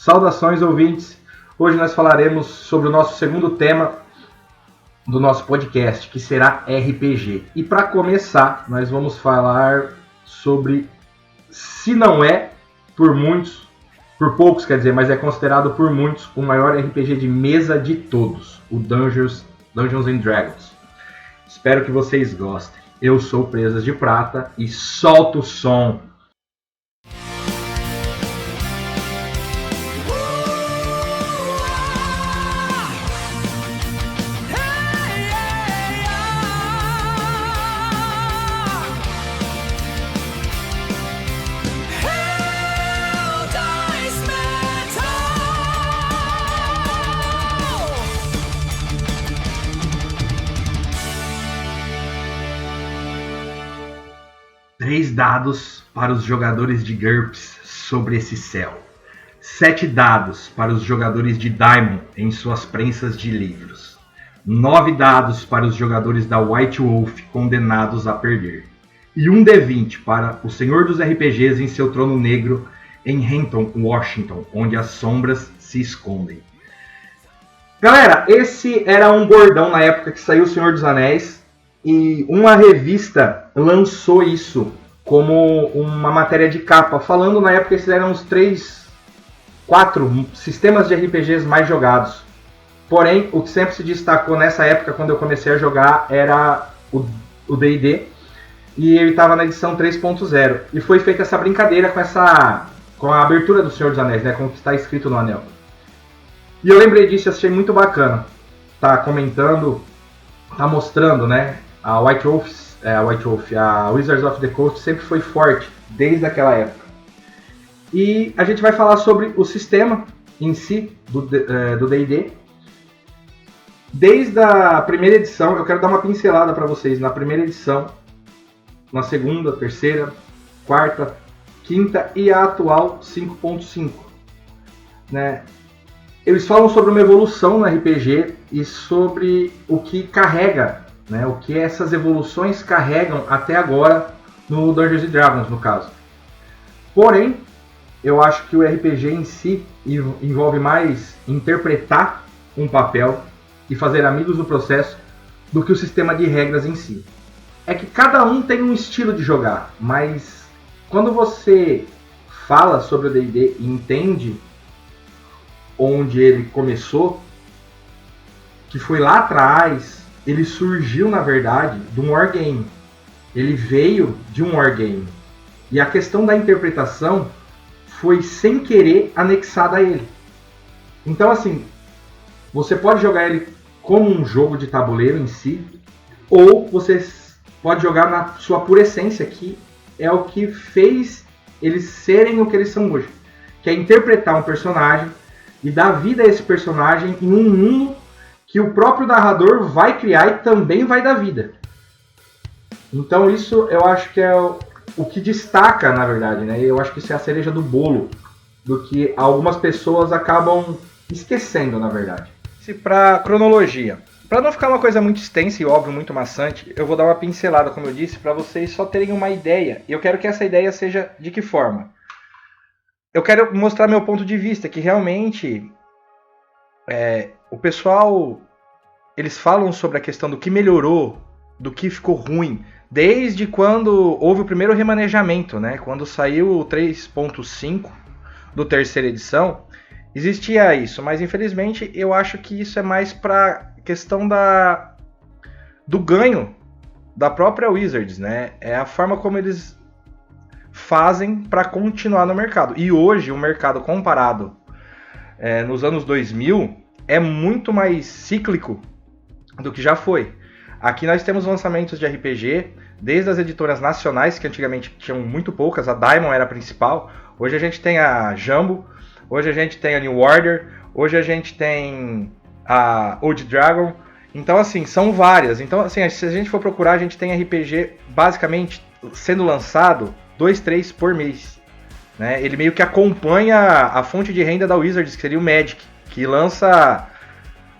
Saudações, ouvintes! Hoje nós falaremos sobre o nosso segundo tema do nosso podcast, que será RPG. E para começar, nós vamos falar sobre, se não é, por poucos quer dizer, mas é considerado por muitos o maior RPG de mesa de todos, o Dungeons and Dragons. Espero que vocês gostem. Eu sou Presas de Prata e solta o som! Três dados para os jogadores de GURPS sobre esse céu. 7 dados para os jogadores de Diamond em suas prensas de livros. 9 dados para os jogadores da White Wolf condenados a perder. E 1 D20 para o Senhor dos RPGs em seu trono negro em Renton, Washington, onde as sombras se escondem. Galera, esse era um bordão na época que saiu O Senhor dos Anéis. E uma revista lançou isso como uma matéria de capa, falando na época que esses eram os 4 sistemas de RPGs mais jogados. Porém, o que sempre se destacou nessa época, quando eu comecei a jogar, era o D&D. E ele estava na edição 3.0. E foi feita essa brincadeira com a abertura do Senhor dos Anéis, né, com o que está escrito no anel. E eu lembrei disso e achei muito bacana. Tá comentando, tá mostrando, né? A Wizards of the Coast sempre foi forte, desde aquela época. E a gente vai falar sobre o sistema em si, do D&D. Desde a primeira edição, eu quero dar uma pincelada para vocês. Na primeira edição, na segunda, terceira, quarta, quinta e a atual 5.5. Né? Eles falam sobre uma evolução no RPG e sobre o que carrega, né, o que essas evoluções carregam até agora no Dungeons & Dragons, no caso. Porém, eu acho que o RPG em si envolve mais interpretar um papel e fazer amigos no processo do que o sistema de regras em si. É que cada um tem um estilo de jogar, mas quando você fala sobre o D&D e entende onde ele começou, que foi lá atrás, ele surgiu, na verdade, de um wargame. Ele veio de um wargame. E a questão da interpretação foi, sem querer, anexada a ele. Então, assim, você pode jogar ele como um jogo de tabuleiro em si, ou você pode jogar na sua pura essência, que é o que fez eles serem o que eles são hoje. Que é interpretar um personagem e dar vida a esse personagem em um mundo que o próprio narrador vai criar e também vai dar vida. Então isso eu acho que é o que destaca, na verdade, né? Eu acho que isso é a cereja do bolo, do que algumas pessoas acabam esquecendo, na verdade. Se para cronologia, para não ficar uma coisa muito extensa e óbvio, muito maçante, eu vou dar uma pincelada, como eu disse, para vocês só terem uma ideia. E eu quero que essa ideia seja de que forma? Eu quero mostrar meu ponto de vista, que realmente o pessoal, eles falam sobre a questão do que melhorou, do que ficou ruim, desde quando houve o primeiro remanejamento, né? Quando saiu o 3.5 do terceira edição, existia isso, mas infelizmente eu acho que isso é mais para questão do ganho da própria Wizards, né? É a forma como eles fazem para continuar no mercado. E hoje o mercado comparado nos anos 2000 é muito mais cíclico do que já foi. Aqui nós temos lançamentos de RPG, desde as editoras nacionais, que antigamente tinham muito poucas, a Diamond era a principal, hoje a gente tem a Jumbo, hoje a gente tem a New Order, hoje a gente tem a Old Dragon, então assim, são várias. Então assim, se a gente for procurar, a gente tem RPG basicamente sendo lançado 2, 3 por mês. Né? Ele meio que acompanha a fonte de renda da Wizards, que seria o Magic, que lança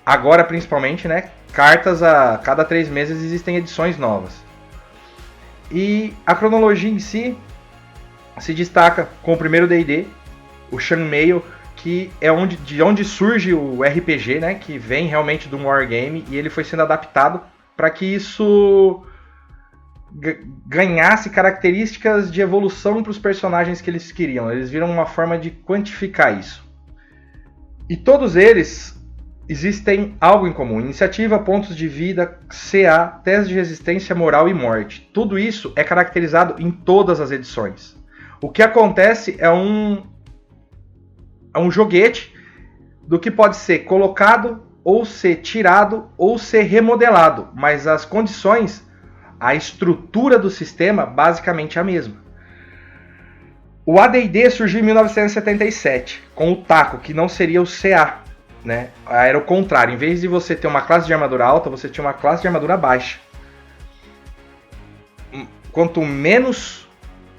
agora principalmente, né, cartas a cada 3 meses existem edições novas. E a cronologia em si se destaca com o primeiro D&D, o Chainmail, que é de onde surge o RPG, né? Que vem realmente do Wargame e ele foi sendo adaptado para que isso ganhasse características de evolução para os personagens que eles queriam. Eles viram uma forma de quantificar isso. E todos eles existem algo em comum: iniciativa, pontos de vida, CA, teste de resistência, moral e morte. Tudo isso é caracterizado em todas as edições. O que acontece é um joguete do que pode ser colocado, ou ser tirado, ou ser remodelado. Mas as condições, a estrutura do sistema, basicamente é a mesma. O AD&D surgiu em 1977, com o taco, que não seria o CA. Né? Era o contrário. Em vez de você ter uma classe de armadura alta, você tinha uma classe de armadura baixa. Quanto menos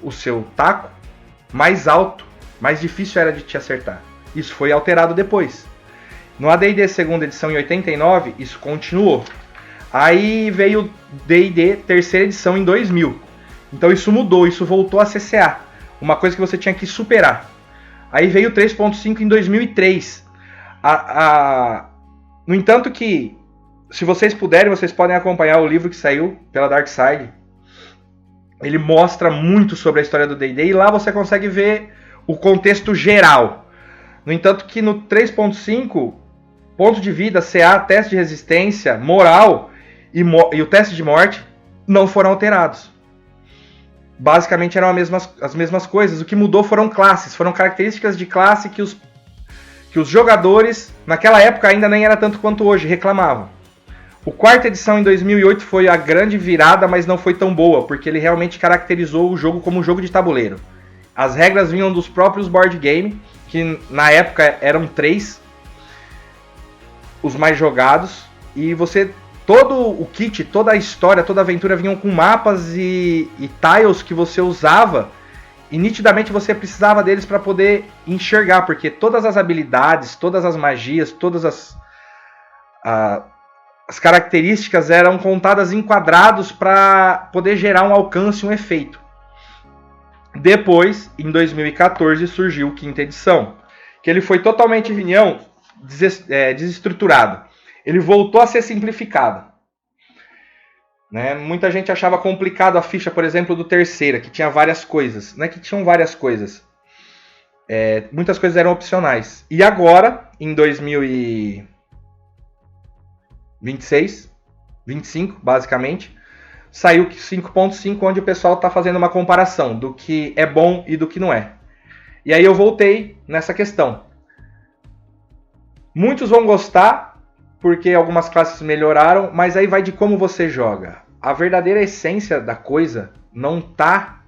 o seu taco, mais alto, mais difícil era de te acertar. Isso foi alterado depois. No AD&D segunda edição, em 89, isso continuou. Aí veio o D&D terceira edição em 2000. Então isso mudou, isso voltou a CCA. Uma coisa que você tinha que superar. Aí veio o 3.5 em 2003. No entanto que, se vocês puderem, vocês podem acompanhar o livro que saiu pela Dark Side. Ele mostra muito sobre a história do D&D e lá você consegue ver o contexto geral. No entanto que no 3.5, ponto de vida, CA, teste de resistência, moral e o teste de morte não foram alterados. Basicamente eram as mesmas coisas. O que mudou foram classes, foram características de classe que os jogadores, naquela época ainda nem era tanto quanto hoje, reclamavam. O quarta edição em 2008 foi a grande virada, mas não foi tão boa, porque ele realmente caracterizou o jogo como um jogo de tabuleiro. As regras vinham dos próprios board game, que na época eram 3, os mais jogados, e todo o kit, toda a história, toda a aventura vinham com mapas e tiles que você usava, e nitidamente você precisava deles para poder enxergar, porque todas as habilidades, todas as magias, todas as características eram contadas em quadrados para poder gerar um alcance, um efeito. Depois, em 2014, surgiu a quinta edição, que ele foi totalmente desestruturado. Ele voltou a ser simplificado. Né? Muita gente achava complicado a ficha, por exemplo, do terceira, que tinha várias coisas. Não é que tinham várias coisas. Muitas coisas eram opcionais. E agora, em 2026, 25, basicamente, saiu 5.5, onde o pessoal está fazendo uma comparação do que é bom e do que não é. E aí eu voltei nessa questão. Muitos vão gostar, porque algumas classes melhoraram, mas aí vai de como você joga. A verdadeira essência da coisa não tá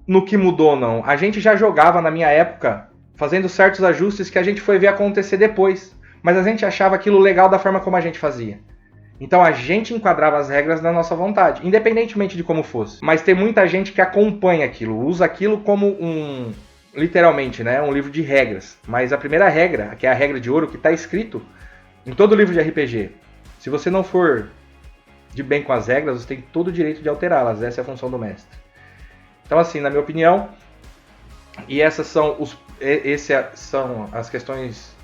no que mudou, não. A gente já jogava, na minha época, fazendo certos ajustes que a gente foi ver acontecer depois. Mas a gente achava aquilo legal da forma como a gente fazia. Então a gente enquadrava as regras da nossa vontade, independentemente de como fosse. Mas tem muita gente que acompanha aquilo, usa aquilo como literalmente, né, um livro de regras. Mas a primeira regra, que é a regra de ouro, que está escrito em todo livro de RPG. Se você não for de bem com as regras, você tem todo o direito de alterá-las. Essa é a função do mestre. Então, assim, na minha opinião, e essas são as questões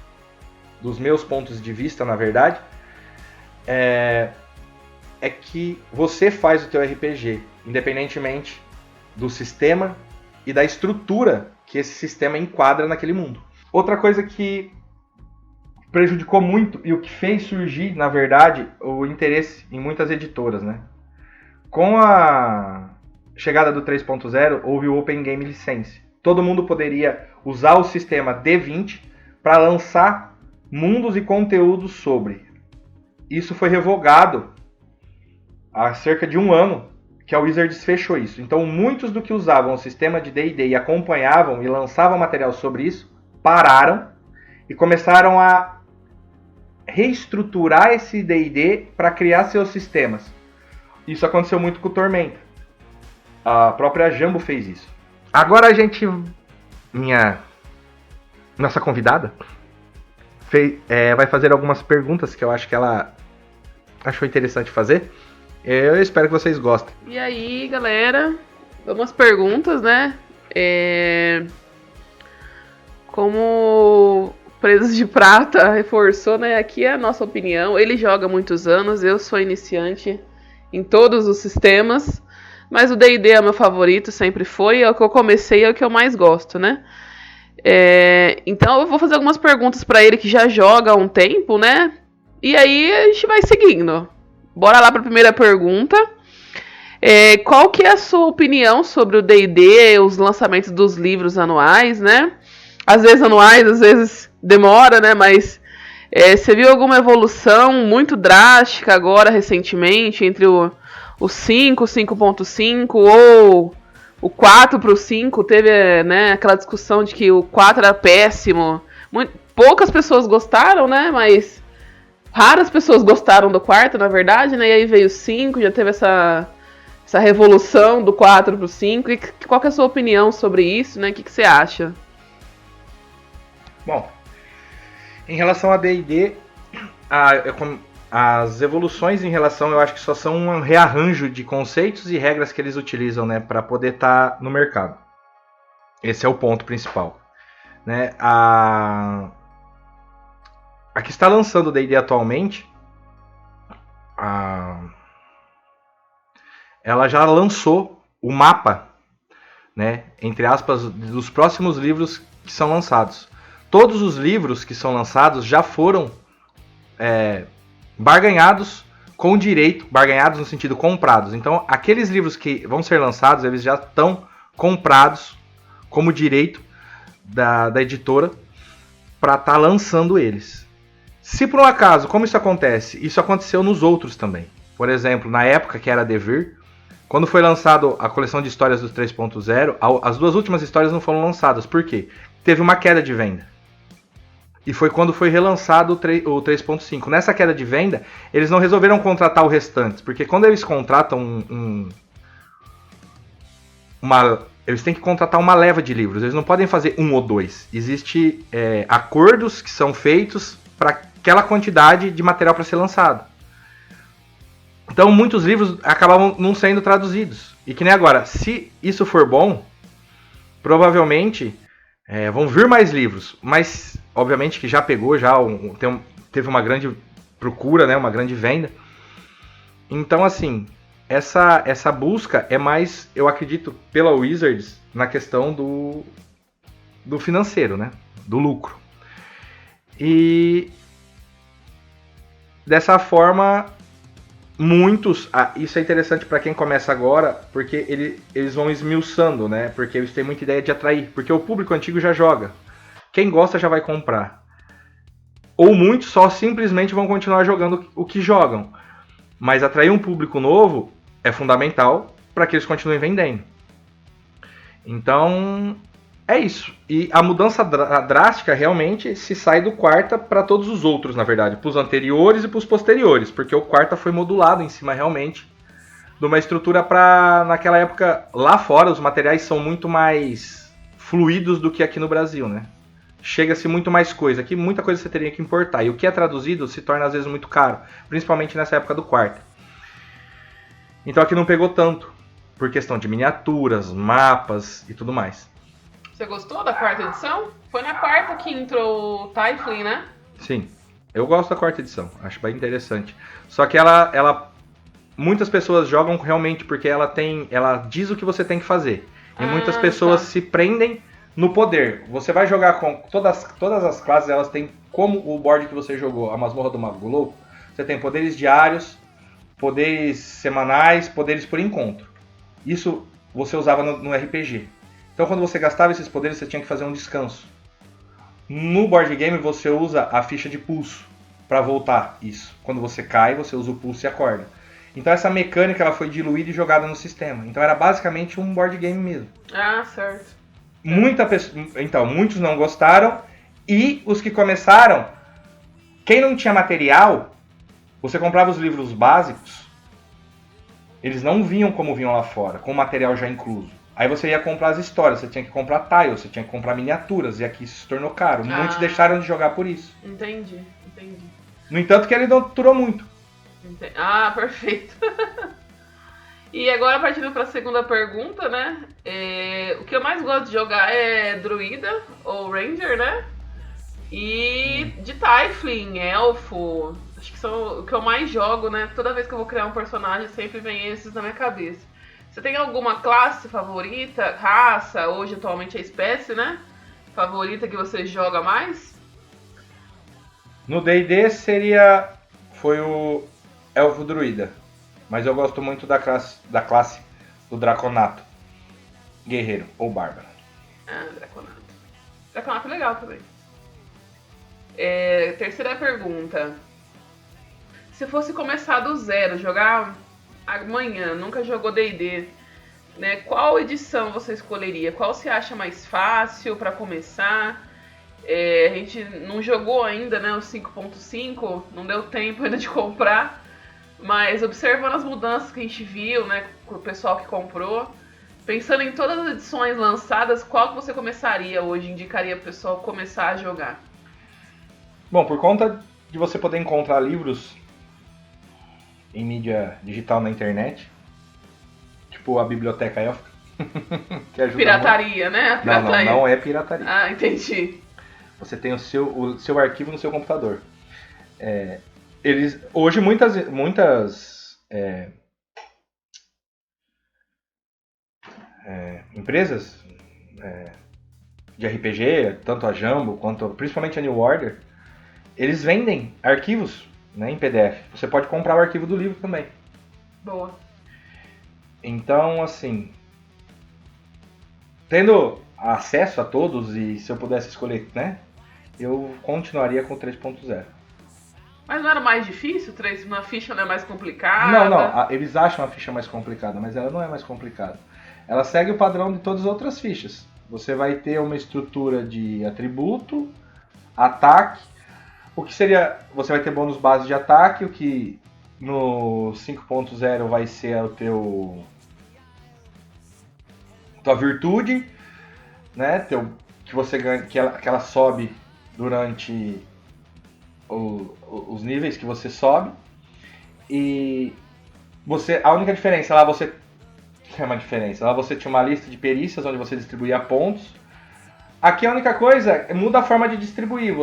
dos meus pontos de vista, na verdade, é que você faz o teu RPG, independentemente do sistema e da estrutura que esse sistema enquadra naquele mundo. Outra coisa que prejudicou muito e o que fez surgir, na verdade, o interesse em muitas editoras, né? Com a chegada do 3.0, houve o Open Game License. Todo mundo poderia usar o sistema D20 para lançar mundos e conteúdos sobre. Isso foi revogado há cerca de um ano, que a Wizards fechou isso. Então, muitos do que usavam o sistema de D&D e acompanhavam e lançavam material sobre isso, pararam e começaram a reestruturar esse D&D para criar seus sistemas. Isso aconteceu muito com o Tormenta. A própria Jambo fez isso. Agora nossa convidada vai fazer algumas perguntas que eu acho que ela achou interessante fazer. Eu espero que vocês gostem. E aí, galera, algumas perguntas, né? Como Presas de Prata reforçou, né? Aqui é a nossa opinião. Ele joga há muitos anos, eu sou iniciante em todos os sistemas, mas o D&D é o meu favorito, sempre foi, é o que eu comecei, é o que eu mais gosto, né? Então eu vou fazer algumas perguntas pra ele que já joga há um tempo, né? E aí a gente vai seguindo. Bora lá pra primeira pergunta. Qual que é a sua opinião sobre o D&D, os lançamentos dos livros anuais, né? Às vezes anuais, às vezes demora, né? Mas você viu alguma evolução muito drástica agora, recentemente, entre o 5, 5.5 ou o 4 pro 5? Teve, né, aquela discussão de que o 4 era péssimo. Poucas pessoas gostaram, né? Mas raras pessoas gostaram do 4, na verdade, né? E aí veio o 5, já teve essa revolução do 4 pro 5. E qual que é a sua opinião sobre isso, né? O que você acha? Bom, em relação a D&D, as evoluções em relação, eu acho que só são um rearranjo de conceitos e regras que eles utilizam, né, para poder estar no mercado. Esse é o ponto principal, né? A que está lançando o D&D atualmente, ela já lançou o mapa, né, entre aspas, dos próximos livros que são lançados. Todos os livros que são lançados já foram barganhados com direito, barganhados no sentido comprados. Então, aqueles livros que vão ser lançados, eles já estão comprados como direito da editora para estar lançando eles. Se por um acaso, como isso acontece? Isso aconteceu nos outros também. Por exemplo, na época que era Devir, quando foi lançado a coleção de histórias do 3.0, as duas últimas histórias não foram lançadas. Por quê? Teve uma queda de venda. E foi quando foi relançado o 3.5. Nessa queda de venda, eles não resolveram contratar o restante. Porque quando eles contratam eles têm que contratar uma leva de livros. Eles não podem fazer um ou dois. Existem acordos que são feitos para aquela quantidade de material para ser lançado. Então muitos livros acabavam não sendo traduzidos. E que nem agora, se isso for bom, provavelmente vão vir mais livros. Mas obviamente que já pegou, teve uma grande procura, né, uma grande venda. Então assim, essa busca é mais, eu acredito, pela Wizards na questão do financeiro, né, do lucro. E dessa forma, muitos, isso é interessante para quem começa agora, porque eles vão esmiuçando, né? Porque eles têm muita ideia de atrair, porque o público antigo já joga. Quem gosta já vai comprar. Ou muitos só simplesmente vão continuar jogando o que jogam. Mas atrair um público novo é fundamental para que eles continuem vendendo. Então, é isso. E a mudança drástica realmente se sai do quarta para todos os outros, na verdade. Para os anteriores e para os posteriores. Porque o quarta foi modulado em cima realmente de uma estrutura para, naquela época, lá fora, os materiais são muito mais fluidos do que aqui no Brasil, né? Chega-se muito mais coisa. Aqui muita coisa você teria que importar. E o que é traduzido se torna às vezes muito caro. Principalmente nessa época do quarta. Então aqui não pegou tanto. Por questão de miniaturas, mapas e tudo mais. Você gostou da quarta edição? Foi na quarta que entrou o Typhling, né? Sim, eu gosto da quarta edição, acho bem interessante. Só que muitas pessoas jogam realmente porque ela diz o que você tem que fazer. E muitas pessoas se prendem no poder. Você vai jogar com todas as classes, elas têm como o board que você jogou, a Masmorra do Mago Louco. Você tem poderes diários, poderes semanais, poderes por encontro. Isso você usava no RPG. Então quando você gastava esses poderes, você tinha que fazer um descanso. No board game você usa a ficha de pulso para voltar isso. Quando você cai, você usa o pulso e acorda. Então essa mecânica ela foi diluída e jogada no sistema. Então era basicamente um board game mesmo. Ah, certo. Então, muitos não gostaram. E os que começaram, quem não tinha material, você comprava os livros básicos, eles não vinham como vinham lá fora, com o material já incluso. Aí você ia comprar as histórias, você tinha que comprar tiles, você tinha que comprar miniaturas, e aqui isso se tornou caro. Muitos deixaram de jogar por isso. Entendi. No entanto que ele não durou muito. Ah, perfeito. E agora, partindo para a segunda pergunta, né? O que eu mais gosto de jogar é Druida ou Ranger, né? E de Typhling, Elfo, acho que são o que eu mais jogo, né? Toda vez que eu vou criar um personagem, sempre vem esses na minha cabeça. Você tem alguma classe favorita, raça, hoje atualmente é espécie, né? Favorita que você joga mais? No D&D foi o Elfo Druida, mas eu gosto muito da classe do Draconato, Guerreiro ou Bárbaro. Ah, Draconato. Draconato é legal também. Terceira pergunta. Se fosse começar do zero, jogar amanhã, nunca jogou D&D, né? Qual edição você escolheria? Qual você acha mais fácil para começar? A gente não jogou ainda, né, o 5.5, não deu tempo ainda de comprar, mas observando as mudanças que a gente viu, né, com o pessoal que comprou, pensando em todas as edições lançadas, qual que você começaria hoje, indicaria pro pessoal começar a jogar? Bom, por conta de você poder encontrar livros em mídia digital na internet, tipo a Biblioteca Élfica, que ajuda Pirataria, muito. né? A pirataria. Não é pirataria. Ah, entendi. Você tem o seu arquivo no seu computador. Hoje muitas empresas de RPG, tanto a Jumbo quanto principalmente a New Order, eles vendem arquivos, né, em PDF. Você pode comprar o arquivo do livro também. Boa. Então, assim, tendo acesso a todos e se eu pudesse escolher, né, eu continuaria com 3.0. Mas não era mais difícil? Uma ficha não é mais complicada? Não, eles acham a ficha mais complicada, mas ela não é mais complicada. Ela segue o padrão de todas as outras fichas. Você vai ter uma estrutura de atributo, ataque. O que seria... Você vai ter bônus base de ataque, o que no 5.0 vai ser o tua virtude, né? Que você ganha, que ela sobe durante os níveis que você sobe. E a única diferença, lá você é uma diferença. Lá você tinha uma lista de perícias onde você distribuía pontos. Aqui a única coisa muda a forma de distribuir.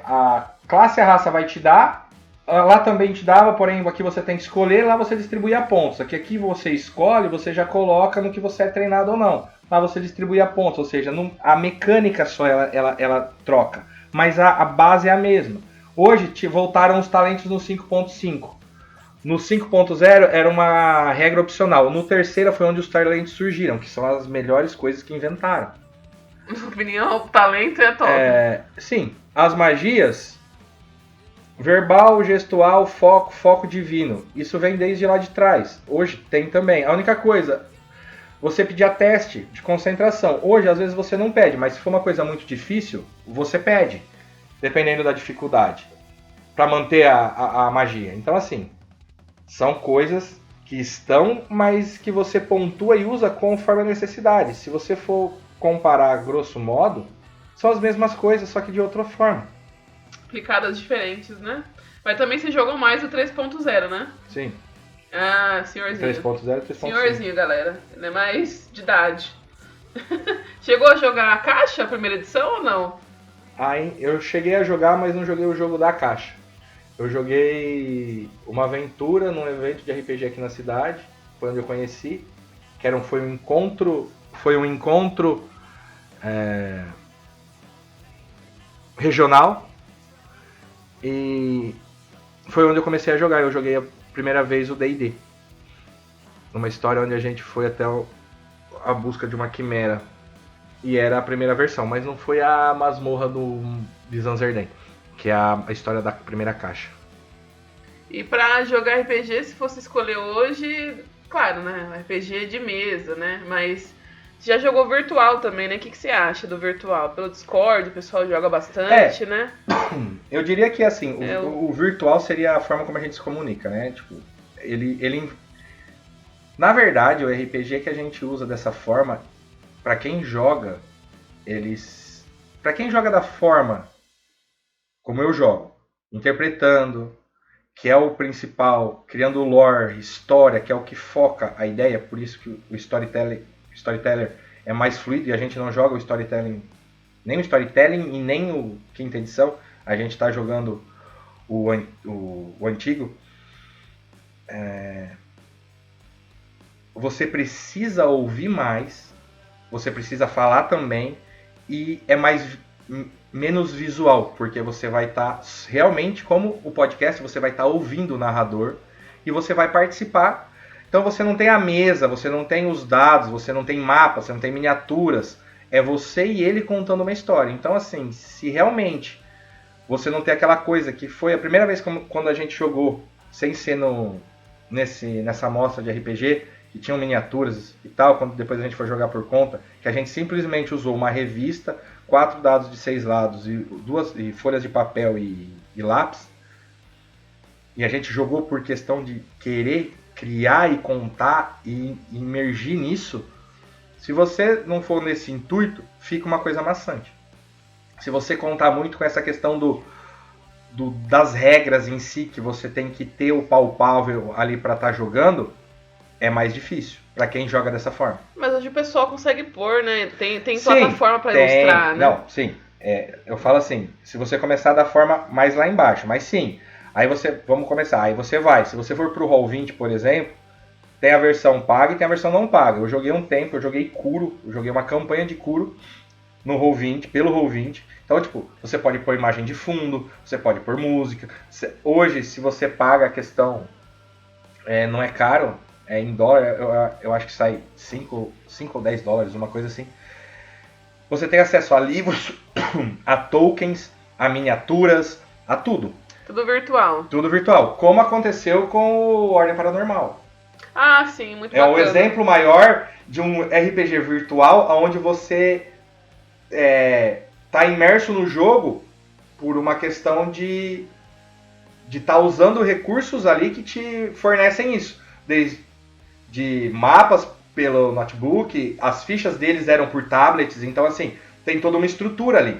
A classe e a raça vai te dar. Lá também te dava, porém aqui você tem que escolher. Lá você distribuía pontos. Aqui você escolhe, você já coloca no que você é treinado ou não. Lá você distribuía pontos, ou seja, a mecânica só ela troca. Mas a base é a mesma. Hoje voltaram os talentos no 5.5. No 5.0 era uma regra opcional. No terceiro foi onde os talentos surgiram, que são as melhores coisas que inventaram. Na sua opinião, o talento é top. Sim, as magias, verbal, gestual, foco divino. Isso vem desde lá de trás. Hoje tem também. A única coisa, você pedia teste de concentração. Hoje, às vezes, você não pede, mas se for uma coisa muito difícil, você pede, dependendo da dificuldade, para manter a magia. Então, assim, são coisas que estão, mas que você pontua e usa conforme a necessidade. Se você for comparar grosso modo, são as mesmas coisas, só que de outra forma. Aplicadas diferentes, né? Mas também você jogou mais o 3.0, né? Sim. Ah, senhorzinho. 3.0 e 3.5. Senhorzinho, galera. Não é mais de idade. Chegou a jogar a caixa, a primeira edição, ou não? Eu cheguei a jogar, mas não joguei o jogo da caixa. Eu joguei uma aventura num evento de RPG aqui na cidade, foi onde eu conheci, que foi um encontro regional, e foi onde eu comecei a jogar. Eu joguei a primeira vez o D&D, numa história onde a gente foi até a busca de uma quimera, e era a primeira versão, mas não foi a masmorra de Zanzerden, que é a história da primeira caixa. E pra jogar RPG, se fosse escolher hoje, claro, né? RPG de mesa, né? Mas já jogou virtual também, né? O que você acha do virtual? Pelo Discord, o pessoal joga bastante, né? Eu diria que, assim, o virtual seria a forma como a gente se comunica, né? Tipo, ele... Na verdade, o RPG que a gente usa dessa forma, pra quem joga, pra quem joga da forma como eu jogo, interpretando, que é o principal, criando lore, história, que é o que foca a ideia, por isso que o storyteller é mais fluido e a gente não joga o storytelling nem o Storytelling e nem o quinta edição. A gente está jogando o antigo. Você precisa ouvir mais, você precisa falar também, e é menos visual, porque você vai estar realmente, como o podcast, você vai estar ouvindo o narrador e você vai participar. Então você não tem a mesa, você não tem os dados, você não tem mapas, você não tem miniaturas. É você e ele contando uma história. Então, assim, se realmente você não tem aquela coisa que foi a primeira vez quando a gente jogou, sem ser nessa amostra de RPG, que tinham miniaturas e tal, quando depois a gente foi jogar por conta, que a gente simplesmente usou uma revista, 4 dados de 6 lados e folhas de papel e lápis, e a gente jogou por questão de querer criar e contar e imergir nisso. Se você não for nesse intuito, fica uma coisa maçante. Se você contar muito com essa questão das regras em si, que você tem que ter o palpável ali para estar jogando, é mais difícil para quem joga dessa forma. Mas hoje o pessoal consegue pôr, né? Tem plataforma para ilustrar, né? Não, sim. Eu falo assim, se você começar da forma mais lá embaixo, mas sim. Aí vamos começar. Aí você vai. Se você for pro Roll20, por exemplo, tem a versão paga e tem a versão não paga. Eu joguei um tempo, eu joguei Curo, eu joguei uma campanha de Curo no Roll20, pelo Roll20. Então, tipo, você pode pôr imagem de fundo, você pode pôr música. Hoje, se você paga a questão, não é caro, em dólar, eu acho que sai 5 ou 10 dólares, uma coisa assim. Você tem acesso a livros, a tokens, a miniaturas, a tudo. Tudo virtual. Tudo virtual, como aconteceu com o Ordem Paranormal. Ah, sim, muito bacana. É o exemplo maior de um RPG virtual onde você tá imerso no jogo por uma questão de estar usando recursos ali que te fornecem isso. Desde mapas pelo notebook, as fichas deles eram por tablets, então assim, tem toda uma estrutura ali.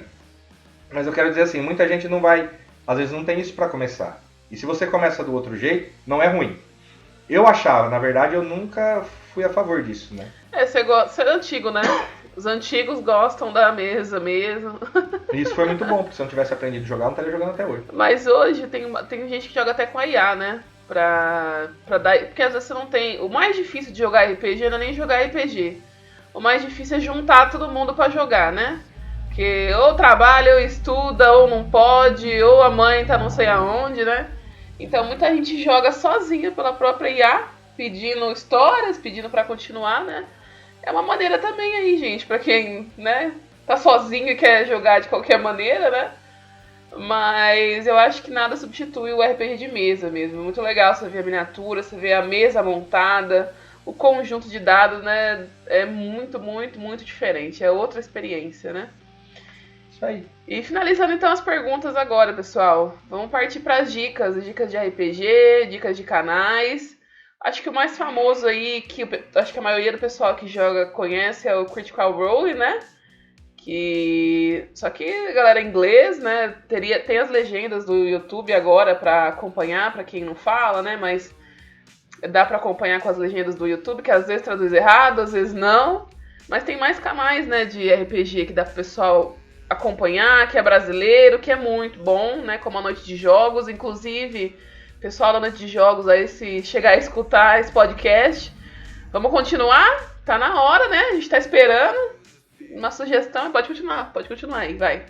Mas eu quero dizer assim, muita gente não vai, às vezes não tem isso para começar. E se você começa do outro jeito, não é ruim. Eu achava, na verdade eu nunca fui a favor disso, né? Você é antigo, né? Os antigos gostam da mesa mesmo. E isso foi muito bom, porque se eu não tivesse aprendido a jogar, eu não estaria jogando até hoje. Mas hoje tem gente que joga até com a IA, né? Pra dar. Porque às vezes você não tem. O mais difícil de jogar RPG não é nem jogar RPG. O mais difícil é juntar todo mundo pra jogar, né? Porque ou trabalha, ou estuda, ou não pode, ou a mãe tá não sei aonde, né? Então muita gente joga sozinha pela própria IA, pedindo histórias, pedindo pra continuar, né? É uma maneira também aí, gente, pra quem, né, tá sozinho e quer jogar de qualquer maneira, né? Mas eu acho que nada substitui o RPG de mesa mesmo. É muito legal você ver a miniatura, você ver a mesa montada, o conjunto de dados, né? É muito, muito, muito diferente. É outra experiência, né? Isso aí. E finalizando então as perguntas agora, pessoal. Vamos partir para as dicas de RPG, dicas de canais. Acho que o mais famoso aí, que acho que a maioria do pessoal que joga conhece, é o Critical Role, né? Só que a galera em inglês, né? Tem as legendas do YouTube agora para acompanhar, para quem não fala, né? Mas dá para acompanhar com as legendas do YouTube, que às vezes traduz errado, às vezes não. Mas tem mais canais, né, de RPG que dá pro pessoal acompanhar, que é brasileiro, que é muito bom, né? Como a Noite de Jogos, inclusive, pessoal da Noite de Jogos aí, se chegar a escutar esse podcast, vamos continuar? Tá na hora, né? A gente tá esperando. Uma sugestão, pode continuar aí, vai.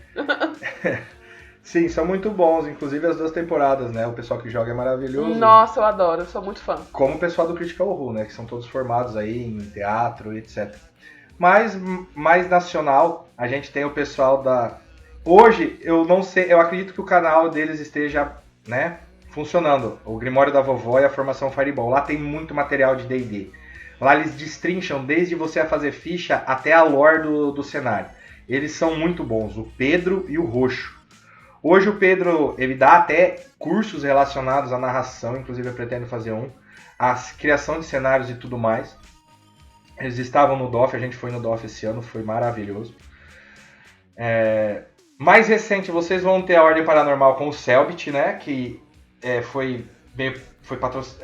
Sim, são muito bons, inclusive as 2 temporadas, né? O pessoal que joga é maravilhoso. Nossa, eu adoro, eu sou muito fã. Como o pessoal do Critical Role, né? Que são todos formados aí em teatro e etc. Mas, mais nacional, a gente tem o pessoal da... Hoje, eu não sei, eu acredito que o canal deles esteja, né, funcionando. O Grimório da Vovó e a Formação Fireball. Lá tem muito material de D&D. Lá eles destrincham desde você a fazer ficha até a lore do cenário. Eles são muito bons, o Pedro e o Roxo. Hoje o Pedro, ele dá até cursos relacionados à narração, inclusive eu pretendo fazer um, a criação de cenários e tudo mais. Eles estavam no DOF, a gente foi no DOF esse ano, foi maravilhoso. Mais recente, vocês vão ter a Ordem Paranormal com o Selbit, né, que foi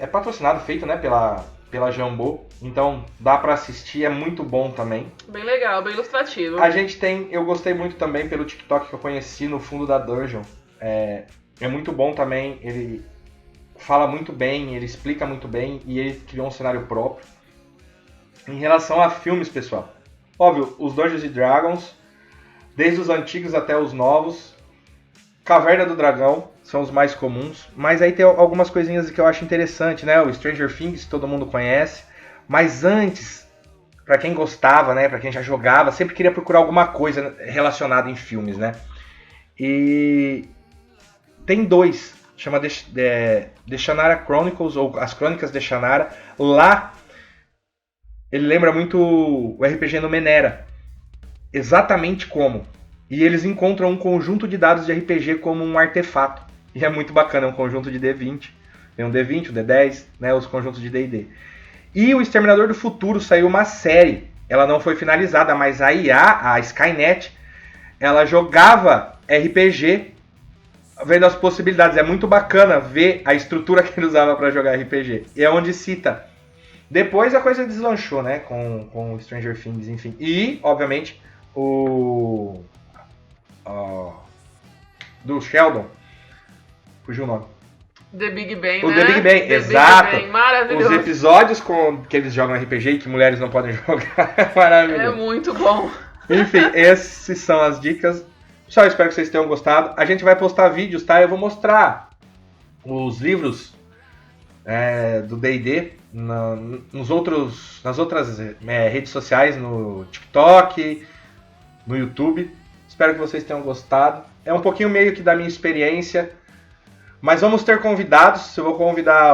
patrocinado, feito, né, pela pela Jambô. Então dá pra assistir, é muito bom também. Bem legal, bem ilustrativo. A gente tem, eu gostei muito também pelo TikTok que eu conheci no fundo da Dungeon. É muito bom também, ele fala muito bem, ele explica muito bem e ele criou um cenário próprio. Em relação a filmes, pessoal, óbvio, os Dungeons & Dragons, desde os antigos até os novos, Caverna do Dragão são os mais comuns, mas aí tem algumas coisinhas que eu acho interessante, né? O Stranger Things, todo mundo conhece, mas antes, pra quem gostava, né, pra quem já jogava, sempre queria procurar alguma coisa relacionada em filmes, né? E tem dois, chama The Shannara Chronicles, ou As Crônicas de Shannara. Lá, ele lembra muito o RPG Numenera. Exatamente como. E eles encontram um conjunto de dados de RPG como um artefato. E é muito bacana, é um conjunto de D20. Tem um D20, um D10, né, os conjuntos de D&D. E o Exterminador do Futuro saiu uma série. Ela não foi finalizada, mas a IA, a Skynet, ela jogava RPG vendo as possibilidades. É muito bacana ver a estrutura que ele usava para jogar RPG. E é onde cita. Depois a coisa deslanchou, né? Com Stranger Things, enfim. E, obviamente, do Sheldon. Fugiu o nome. The Big Bang, O né? The Big Bang, The exato. Big Bang, maravilhoso. Os episódios que eles jogam RPG que mulheres não podem jogar. É maravilhoso. É muito bom. Enfim, essas são as dicas. Pessoal, espero que vocês tenham gostado. A gente vai postar vídeos, tá? Eu vou mostrar os livros do D&D nas outras redes sociais, no TikTok, no YouTube. Espero que vocês tenham gostado. É um pouquinho meio que da minha experiência, mas vamos ter convidados. Eu vou convidar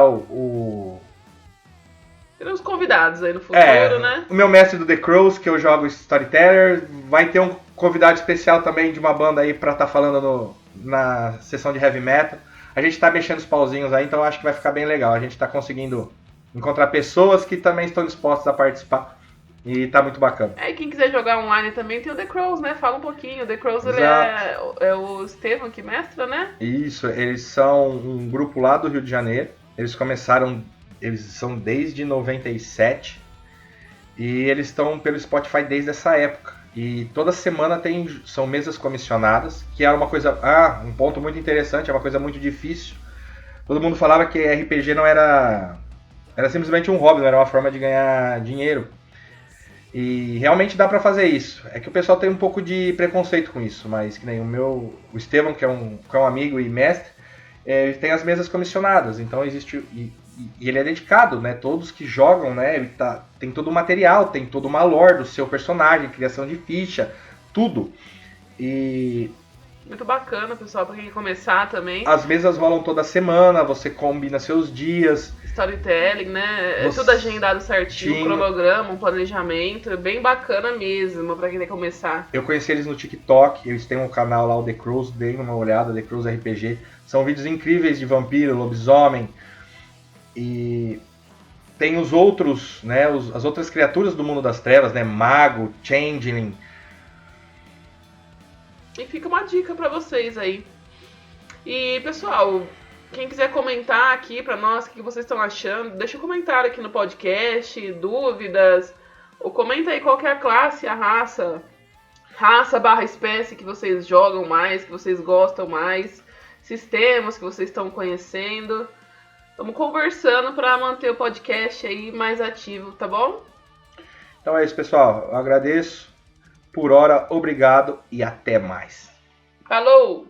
Teremos convidados aí no futuro, né? O meu mestre do The Crows, que eu jogo Storyteller. Vai ter um convidado especial também de uma banda aí pra estar falando na sessão de Heavy Metal. A gente tá mexendo os pauzinhos aí, então acho que vai ficar bem legal. A gente tá conseguindo encontrar pessoas que também estão dispostas a participar. E tá muito bacana. E quem quiser jogar online também tem o The Crows, né? Fala um pouquinho. O The Crows, ele é o Estevam que mestra, né? Isso, eles são um grupo lá do Rio de Janeiro. Eles são desde 97. E eles estão pelo Spotify desde essa época. E toda semana são mesas comissionadas, que era uma coisa... um ponto muito interessante, é uma coisa muito difícil. Todo mundo falava que RPG não era... Era simplesmente um hobby, não era uma forma de ganhar dinheiro. E realmente dá pra fazer isso. É que o pessoal tem um pouco de preconceito com isso, mas que nem o Estevam, que é um amigo e mestre, ele tem as mesas comissionadas, então existe... E ele é dedicado, né? Todos que jogam, né? Ele tem todo o material, tem toda uma lore do seu personagem, criação de ficha, tudo. E... Muito bacana, pessoal, pra quem começar também. As mesas rolam toda semana, você combina seus dias. Storytelling, né? É tudo agendado certinho, um cronograma, um planejamento. É bem bacana mesmo pra quem quer começar. Eu conheci eles no TikTok, eles têm um canal lá, o The Crows, deem uma olhada, The Crows RPG. São vídeos incríveis de vampiro, lobisomem. E tem os outros, né? As outras criaturas do mundo das trevas, né? Mago, Changeling. E fica uma dica pra vocês aí. E, pessoal, quem quiser comentar aqui pra nós o que vocês estão achando, deixa um comentário aqui no podcast, dúvidas, ou comenta aí qual que é a classe, a raça / espécie que vocês jogam mais, que vocês gostam mais, sistemas que vocês estão conhecendo. Estamos conversando para manter o podcast aí mais ativo, tá bom? Então é isso, pessoal. Eu agradeço. Por hora, obrigado e até mais. Falou!